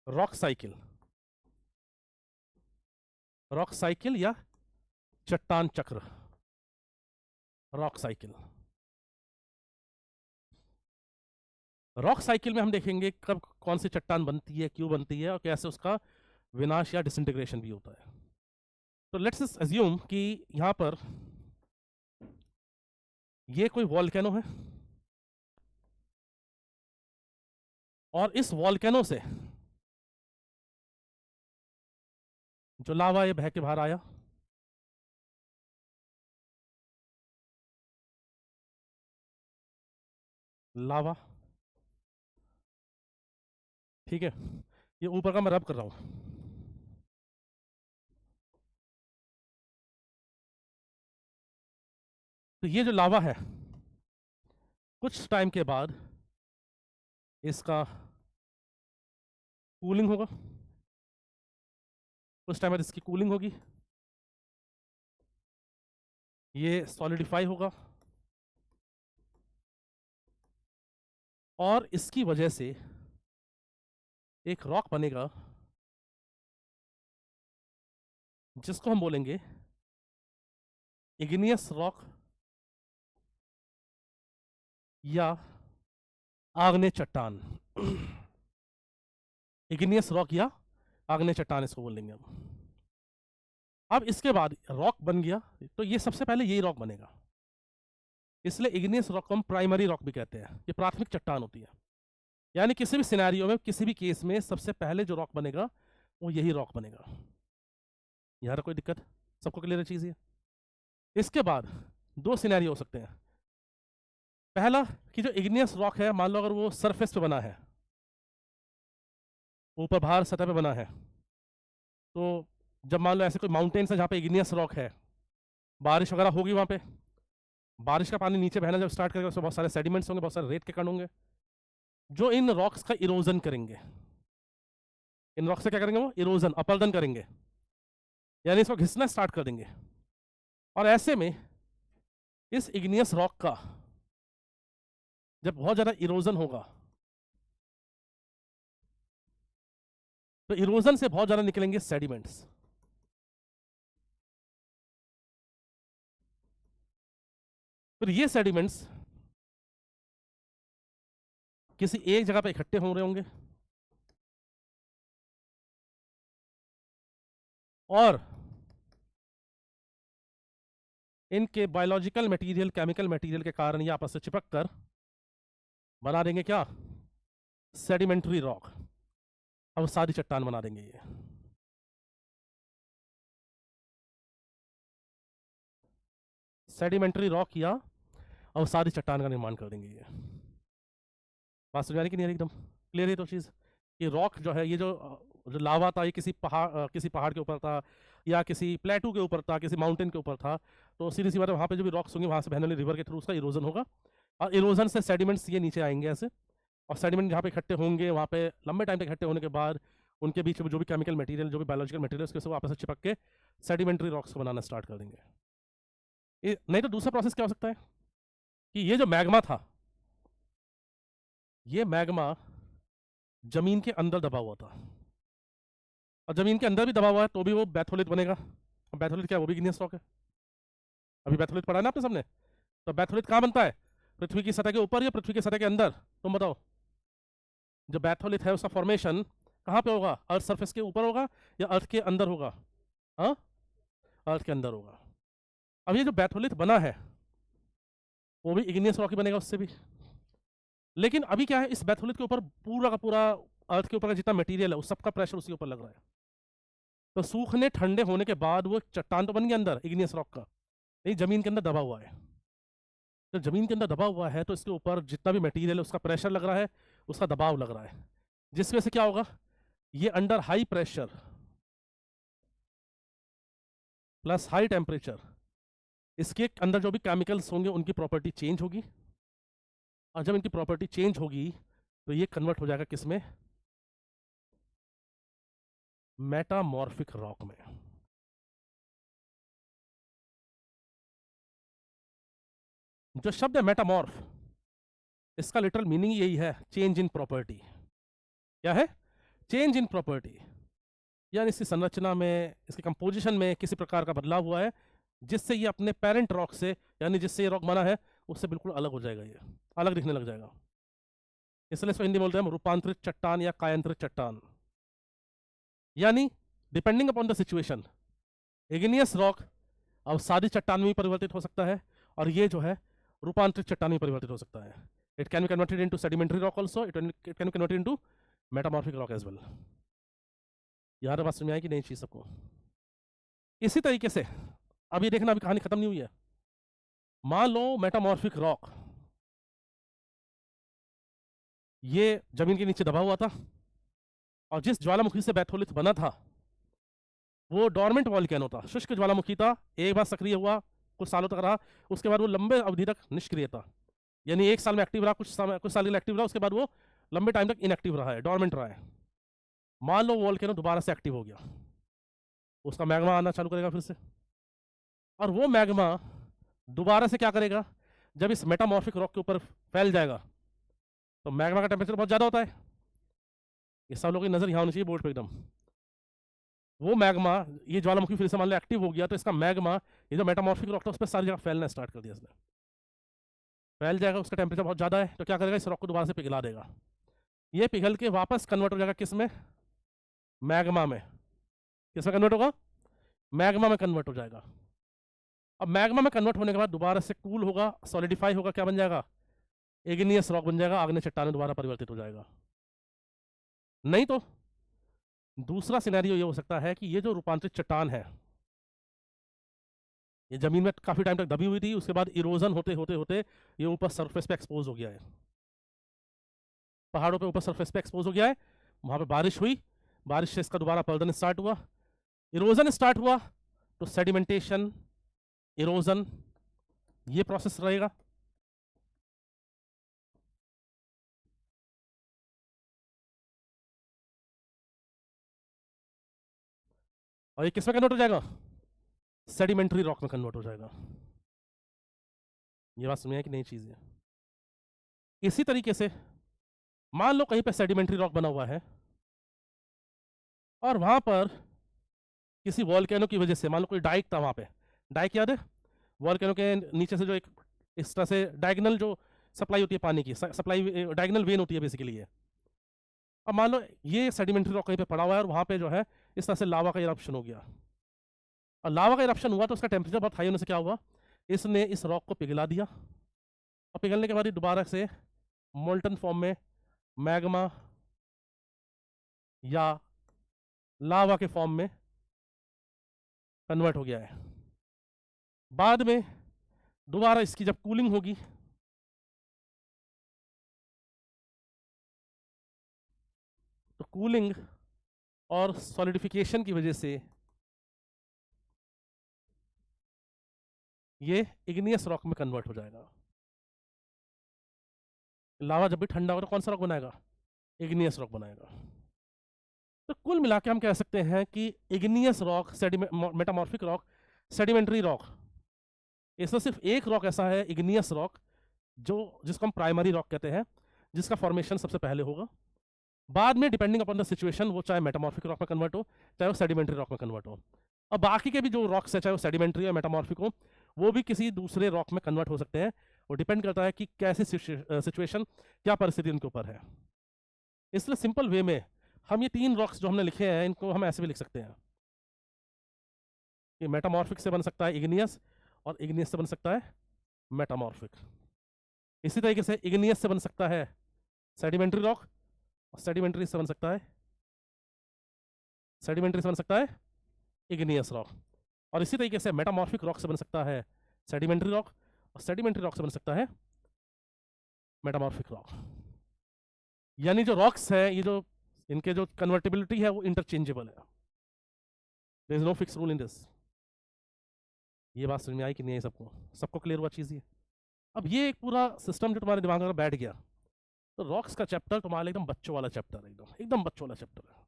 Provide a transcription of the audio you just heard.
Rock cycle, rock cycle या चट्टान चक्र, रॉक साइकिल। रॉक साइकिल में हम देखेंगे कब कौन सी चट्टान बनती है, क्यों बनती है, और कैसे उसका विनाश या डिसइंटीग्रेशन भी होता है। तो लेट्स अज्यूम कि यहां पर ये कोई वॉल्केनो है और इस वॉल्केनो से जो लावा ये बह के बाहर आया, लावा, ठीक है, ये ऊपर का मैं रब कर रहा हूं। तो ये जो लावा है कुछ टाइम के बाद इसका कूलिंग होगा, कुछ टाइम बाद इसकी कूलिंग होगी, ये सॉलिडिफाई होगा और इसकी वजह से एक रॉक बनेगा जिसको हम बोलेंगे इग्नियस रॉक या आग्नेय चट्टान। इग्नियस रॉक या आग्नेय चट्टान इसको बोलेंगे हम। अब इसके बाद रॉक बन गया तो ये सबसे पहले यही रॉक बनेगा, इसलिए इग्नियस रॉक को हम प्राइमरी रॉक भी कहते हैं, ये प्राथमिक चट्टान होती है। यानी किसी भी सिनेरियो में, किसी भी केस में सबसे पहले जो रॉक बनेगा वो यही रॉक बनेगा। यार कोई दिक्कत, सबको क्लियर चीज है। इसके बाद दो सिनेरियो हो सकते हैं। पहला कि जो इग्नियस रॉक है, मान लो अगर वो सरफेस पे बना है, ऊपर बाहर सतह पे बना है, तो जब मान लो ऐसे कोई माउंटेन्स है जहाँ पे इग्नियस रॉक है, बारिश वगैरह होगी वहाँ पे, बारिश का पानी नीचे बहना जब स्टार्ट करेगा उसमें बहुत सारे सेडिमेंट्स होंगे, बहुत सारे रेत के कण होंगे जो इन रॉक्स का इरोजन करेंगे। इन रॉक्स से क्या करेंगे, वो इरोजन, अपरदन करेंगे, यानी इसको घिसना स्टार्ट कर देंगे। और ऐसे में इस इग्नियस रॉक का जब बहुत ज्यादा इरोजन होगा तो इरोजन से बहुत ज्यादा निकलेंगे सेडिमेंट्स। फिर ये सेडिमेंट्स किसी एक जगह पे इकट्ठे हो रहे होंगे और इनके बायोलॉजिकल मटेरियल, केमिकल मटेरियल के कारण ये आपस से चिपक कर बना देंगे क्या, सेडिमेंट्री रॉक। अब सारी चट्टान बना देंगे ये। सेडिमेंट्री रॉक या अब सारी चट्टान का निर्माण कर देंगे ये। बात समझ आ रही कि नहीं आ रही? एकदम क्लियर है तो चीज़ कि रॉक जो है, ये जो लावा था, ये किसी पहाड़ के ऊपर था या किसी प्लेटू के ऊपर था, किसी माउंटेन के ऊपर था, तो सीधी सी बात है वहाँ पे जो भी रॉक्स होंगे वहाँ से बहने वाली रिवर के थ्रू उसका इरोजन होगा और इरोजन से सेडिमेंट्स ये नीचे आएंगे ऐसे, और सेडिमेंट जहाँ पे इकट्ठे होंगे वहाँ पे लंबे टाइम तक इकट्ठे होने के बाद उनके बीच में जो भी केमिकल मटेरियल, जो भी बायोलॉजिकल मटेरियल उसके वो आपस में चिपक के सेडिमेंट्री रॉक्स को बनाना स्टार्ट कर देंगे। नहीं तो दूसरा प्रोसेस क्या हो सकता है कि ये जो मैग्मा था, ये मैग्मा जमीन के अंदर दबा हुआ था और जमीन के अंदर भी दबा हुआ है तो भी वो बैथोलिट बनेगा। बैथोलिट क्या है, वो भी इग्नियस रॉक है। अभी बैथोलिट पढ़ा है ना आपने सामने, तो बैथोलिट कहाँ बनता है, पृथ्वी की सतह के ऊपर या पृथ्वी की सतह के अंदर? तुम बताओ। जो बैथोलिट है उसका फॉर्मेशन कहाँ पे होगा, अर्थ सरफेस के ऊपर होगा या अर्थ के अंदर होगा? हाँ, अर्थ के अंदर होगा। अब ये जो बैथोलिट बना है वो भी इग्नियस रॉक ही बनेगा उससे भी। लेकिन अभी क्या है, इस बैथोलिट के ऊपर पूरा का पूरा अर्थ के ऊपर का जितना मटेरियल है उस सबका प्रेशर उसके ऊपर लग रहा है, तो सूखने ठंडे होने के बाद वो चट्टान तो बन गया अंदर इग्नियस रॉक का, नहीं जमीन के अंदर दबा हुआ है। तो जमीन के अंदर दबा हुआ है तो इसके ऊपर जितना भी मटेरियल है उसका प्रेशर लग रहा है, उसका दबाव लग रहा है, जिस वजह से क्या होगा, ये under high pressure plus high temperature, इसके अंदर जो भी केमिकल्स होंगे उनकी प्रॉपर्टी चेंज होगी, और जब इनकी प्रॉपर्टी चेंज होगी तो ये कन्वर्ट हो जाएगा किसमें, मेटामॉर्फिक रॉक में। जो शब्द है मेटामॉर्फ, इसका लिटरल मीनिंग यही है, चेंज इन प्रॉपर्टी। क्या है? चेंज इन प्रॉपर्टी, यानी इसकी संरचना में, इसकी कंपोजिशन में किसी प्रकार का बदलाव हुआ है जिससे ये अपने पेरेंट रॉक से, यानी जिससे ये रॉक बना है उससे बिल्कुल अलग हो जाएगा, ये अलग दिखने लग जाएगा। इसलिए इसको हिंदी में बोलते हैं हम रूपांतरित चट्टान या कायांतरित चट्टान। यानी depending upon the situation igneous rock अब सादी चट्टान में परिवर्तित हो सकता है और ये जो है रूपांतरित चट्टान में परिवर्तित हो सकता है। It can be converted into sedimentary rock also, it can be converted into metamorphic rock as well. यार बात समझ में आई कि नहीं चीज सबको? इसी तरीके से अब ये देखना, अभी कहानी खत्म नहीं हुई है। मान लो मेटामॉर्फिक रॉक ये जमीन के नीचे दबा हुआ था और जिस ज्वालामुखी से बैथोलिथ बना था वो डॉर्मेंट वॉल्केनो था, शुष्क ज्वालामुखी था। एक बार सक्रिय हुआ, कुछ सालों तक रहा, उसके बाद वो लंबे अवधि तक निष्क्रिय था, यानी एक साल में एक्टिव रहा, कुछ साल के लिए एक्टिव रहा, उसके बाद वो लंबे टाइम तक इनएक्टिव रहा है, डॉर्मेंट रहा है। मान लो वॉल्केनो दोबारा से एक्टिव हो गया, उसका मैग्मा आना चालू करेगा फिर से, और वो मैग्मा दोबारा से क्या करेगा, जब इस मेटामॉर्फिक रॉक के ऊपर फैल जाएगा तो मैग्मा का टेम्परेचर बहुत ज़्यादा होता है। ये सब लोगों की नज़र यहाँ होनी चाहिए बोर्ड पे एकदम। वो मैग्मा, ये ज्वालामुखी फिर से मान लो एक्टिव हो गया तो इसका मैग्मा, ये जो मेटामॉर्फिक रॉक था उस पर सारी जगह फैलना स्टार्ट कर दिया इसने, फैल जाएगा, उसका टेम्परेचर बहुत ज़्यादा है तो क्या करेगा, इस रॉक को दोबारा से पिघला देगा। ये पिघल के वापस कन्वर्ट हो जाएगा किस में, मैग्मा में। किस में कन्वर्ट होगा, मैग्मा में कन्वर्ट हो जाएगा। अब मैग्मा में कन्वर्ट होने के बाद दोबारा से कूल होगा, सॉलिडिफाई होगा, क्या बन जाएगा, इग्नियस रॉक बन जाएगा, आग्नेय चट्टान में दोबारा परिवर्तित हो जाएगा। नहीं तो दूसरा सिनेरियो ये हो सकता है कि ये जो रूपांतरित चट्टान है ये जमीन में काफी टाइम तक दबी हुई थी, उसके बाद इरोजन होते होते होते ये ऊपर सरफेस पे एक्सपोज हो गया है, पहाड़ों पे ऊपर सरफेस पे एक्सपोज हो गया है, वहां पे बारिश हुई, बारिश से इसका दोबारा पर्दन स्टार्ट हुआ, इरोजन स्टार्ट हुआ तो सेडिमेंटेशन, इरोजन, ये प्रोसेस रहेगा। और ये किस में कन्वर्ट हो जाएगा, सेडिमेंट्री रॉक में कन्वर्ट हो जाएगा। ये बात समझिए कि नई चीज है। इसी तरीके से मान लो कहीं पे सेडिमेंट्री रॉक बना हुआ है और वहां पर किसी वॉल्केनो की वजह से, मान लो कोई डाइक था वहां पे, डाइक याद है, वॉल्केनो के नीचे से जो एक इस तरह से डायगोनल जो सप्लाई होती है पानी की, सप्लाई डायगोनल वेन होती है बेसिकली ये। अब मान लो ये सेडिमेंट्री रॉक कहीं पे पड़ा हुआ है और वहां पे जो है इस तरह से लावा का इरप्शन हो गया, और लावा का इरप्शन हुआ तो उसका टेम्परेचर बहुत हाई होने से क्या हुआ, इसने इस रॉक को पिघला दिया, और पिघलने के बाद ये दोबारा से मोल्टन फॉर्म में मैग्मा या लावा के फॉर्म में कन्वर्ट हो गया है। बाद में दोबारा इसकी जब कूलिंग होगी तो कूलिंग और सॉलिडिफिकेशन की वजह से ये इग्नियस रॉक में कन्वर्ट हो जाएगा। लावा जब भी ठंडा होगा तो कौन सा रॉक बनाएगा, इग्नियस रॉक बनाएगा। तो कुल मिला के हम कह सकते हैं कि igneous rock, metamorphic rock, sedimentary rock, इसमें सिर्फ एक रॉक ऐसा है इग्नियस रॉक जो जिसको हम प्राइमरी रॉक कहते हैं, जिसका फॉर्मेशन सबसे पहले होगा। बाद में डिपेंडिंग अपॉन द सिचुएशन वो चाहे मेटामॉर्फिक रॉक में कन्वर्ट हो, चाहे वो सेडिमेंट्री रॉक में कन्वर्ट हो। अब बाकी के भी जो रॉक्स है, चाहे वो सेडिमेंट्री या मेटामॉर्फिक हो, वो भी किसी दूसरे रॉक में कन्वर्ट हो सकते हैं। वो डिपेंड करता है कि कैसी सिचुएशन, क्या परिस्थिति उनके ऊपर है। इसलिए सिंपल वे में हम ये तीन रॉक्स जो हमने लिखे हैं इनको हम ऐसे भी लिख सकते हैं कि मेटामॉर्फिक से बन सकता है इग्नियस, और इग्नियस से बन सकता है मेटामॉर्फिक। इसी तरीके से इग्नियस से बन सकता है सेडिमेंट्री रॉक, और सेडिमेंट्री से बन सकता है इग्नियस रॉक, और इसी तरीके से मेटामॉर्फिक रॉक से बन सकता है सेडिमेंट्री रॉक, और सेडिमेंट्री रॉक से बन सकता है मेटामॉर्फिक रॉक। यानी जो रॉक्स है, ये जो इनके जो कन्वर्टिबिलिटी है वो इंटरचेंजेबल है, there is no fix rule in this. ये बात समझ में आई कि नहीं? सबको क्लियर हुआ चीज़ ये? अब ये एक पूरा सिस्टम जो तुम्हारे दिमाग में बैठ गया, तो रॉक्स का चैप्टर तुम्हारे एकदम बच्चों वाला चैप्टर है, एकदम बच्चों वाला चैप्टर है।